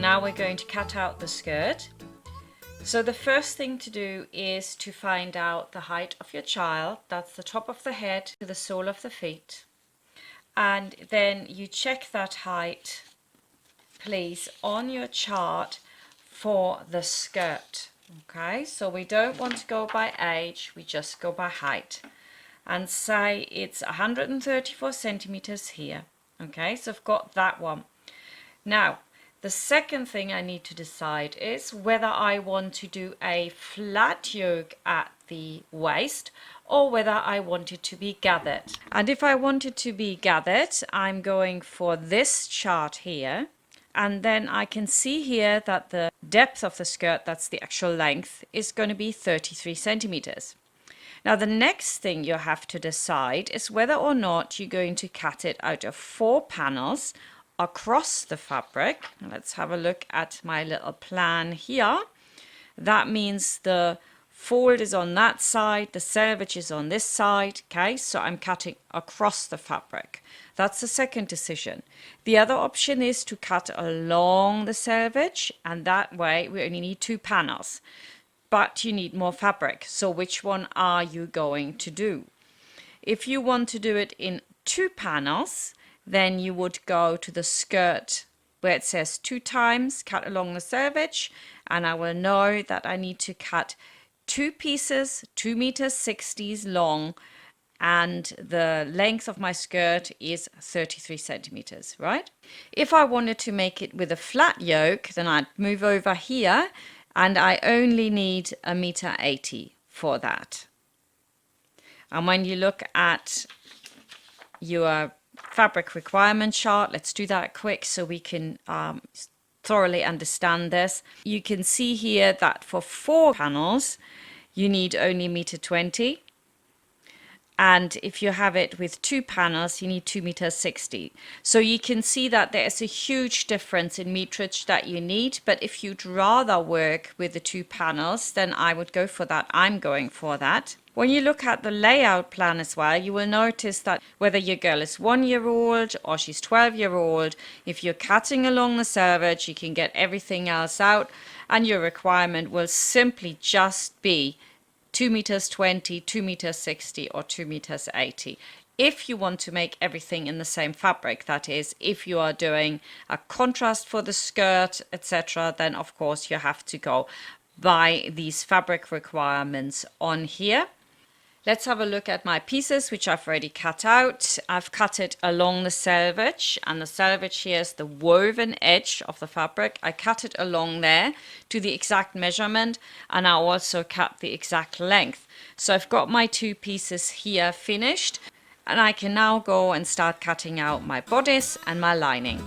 now we're going to cut out the skirt. So the first thing to do is to find out the height of your child. That's the top of the head to the sole of the feet. And then you check that height, please, on your chart for the skirt. Okay, so we don't want to go by age, we just go by height. And say it's 134 centimeters here. Okay, so I've got that one. Now, the second thing I need to decide is whether I want to do a flat yoke at the waist or whether I want it to be gathered. And if I want it to be gathered, I'm going for this chart here. And then I can see here that the depth of the skirt, that's the actual length, is going to be 33 centimeters. Now the next thing you have to decide is whether or not you're going to cut it out of 4 panels across the fabric. Let's have a look at my little plan here. That means the fold is on that side, the selvage is on this side. Okay, so I'm cutting across the fabric. That's the second decision. The other option is to cut along the selvage, and that way we only need 2 panels, but you need more fabric. So which one are you going to do? If you want to do it in 2 panels, then you would go to the skirt where it says 2 times, cut along the selvage, and I will know that I need to cut 2 pieces, 2 meters 60s long, and the length of my skirt is 33 centimeters, right? If I wanted to make it with a flat yoke, then I'd move over here, and I only need 1.80 meters for that. And when you look at your fabric requirement chart, let's do that quick so we can thoroughly understand this. You can see here that for 4 panels you need only 1.20 meters, and if you have it with 2 panels you need 2.60 meters. So you can see that there's a huge difference in meterage that you need, but if you'd rather work with the 2 panels, then I would go for that. I'm going for that. When you look at the layout plan as well, you will notice that whether your girl is 1-year-old or she's 12-year-old, if you're cutting along the selvage, you can get everything else out, and your requirement will simply just be 2.20 meters, 2.60 meters, or 2.80 meters. If you want to make everything in the same fabric, that is, if you are doing a contrast for the skirt, etc., then of course you have to go by these fabric requirements on here. Let's have a look at my pieces, which I've already cut out. I've cut it along the selvage, and the selvage here is the woven edge of the fabric. I cut it along there to the exact measurement, and I also cut the exact length. So I've got my 2 pieces here finished, and I can now go and start cutting out my bodice and my lining.